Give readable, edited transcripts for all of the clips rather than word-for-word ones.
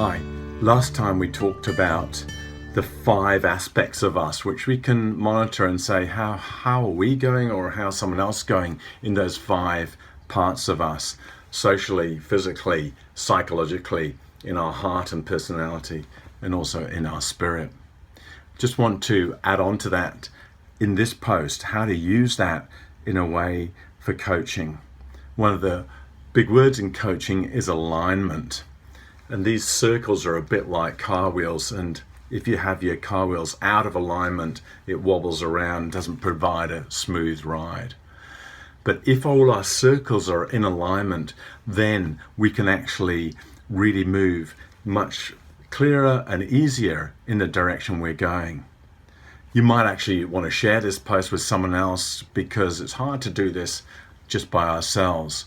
Hi, last time we talked about the 5 aspects of us which we can monitor and say how are we going or how's someone else going in those 5 parts of us, socially, physically, psychologically, in our heart and personality, and also in our spirit. Just want to add on to that in this post, how to use that in a way for coaching. One of the big words in coaching is alignment. And these circles are a bit like car wheels, and if you have your car wheels out of alignment, it wobbles around, doesn't provide a smooth ride. But if all our circles are in alignment, then we can actually really move much clearer and easier in the direction we're going. You might actually want to share this post with someone else because it's hard to do this just by ourselves.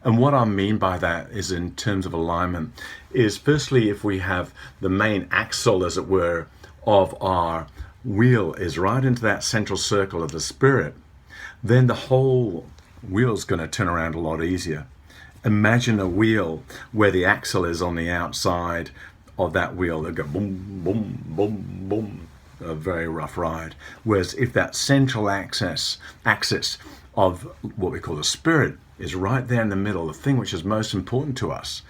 And what I mean by that is, in terms of alignment, is firstly, if we have the main axle, as it were, of our wheel is right into that central circle of the spirit, then the whole wheel is going to turn around a lot easier. Imagine a wheel where the axle is on the outside of that wheel. They go boom, boom, boom, boom. A very rough ride. Whereas if that central axis of what we call the spirit is right there in the middle, the thing which is most important to us,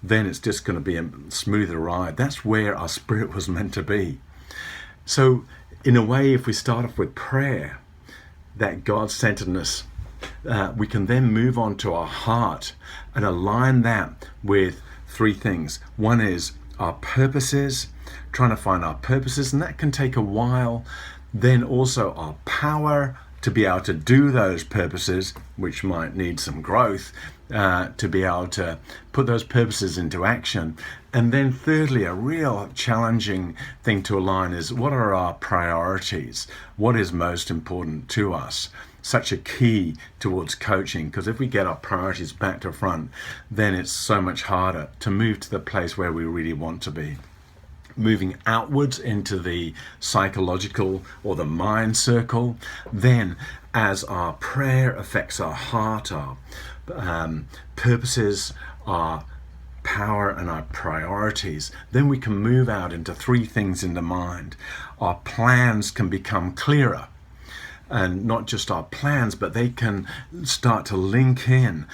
then it's just going to be a smoother ride. That's where our spirit was meant to be. So in a way, if we start off with prayer, that God-centeredness, we can then move on to our heart and align that with 3 things. One is our purposes, trying to find our purposes, and that can take a while. Then also our power to be able to do those purposes, which might need some growth, to be able to put those purposes into action. And then thirdly, a real challenging thing to align is, what are our priorities? What is most important to us? Such a key towards coaching, because if we get our priorities back to front, then it's so much harder to move to the place where we really want to be. Moving outwards into the psychological or the mind circle, then as our prayer affects our heart, our purposes, our power and our priorities, then we can move out into 3 things in the mind. Our plans can become clearer. And not just our plans, but they can start to link in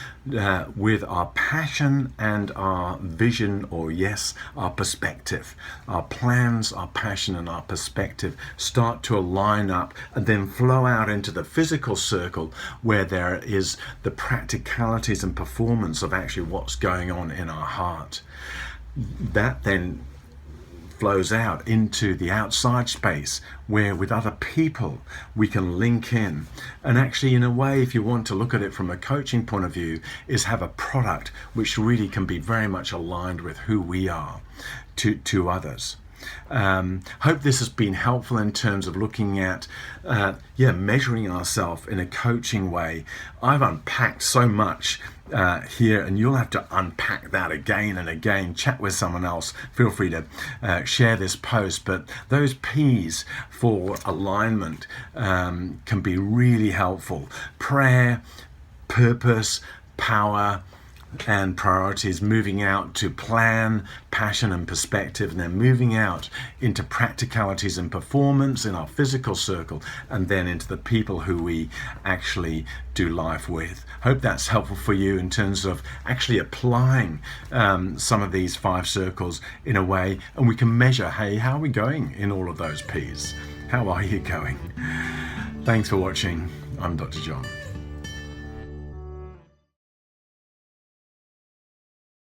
with our passion and our vision, or yes, our perspective. Our plans, our passion and our perspective start to align up and then flow out into the physical circle, where there is the practicalities and performance of actually what's going on in our heart. That then flows out into the outside space, where with other people we can link in. And actually, in a way, if you want to look at it from a coaching point of view, is have a product which really can be very much aligned with who we are to others. Hope this has been helpful in terms of looking at measuring ourselves in a coaching way. I've unpacked so much here, and you'll have to unpack that again and again. Chat with someone else. Feel free to share this post, but those P's for alignment can be really helpful. Prayer, purpose, power and priorities, moving out to plan, passion and perspective, and then moving out into practicalities and performance in our physical circle, and then into the people who we actually do life with. Hope that's helpful for you in terms of actually applying some of these 5 circles in a way, and we can measure, hey, how are we going in all of those P's? How are you going? Thanks for watching. I'm Dr. John.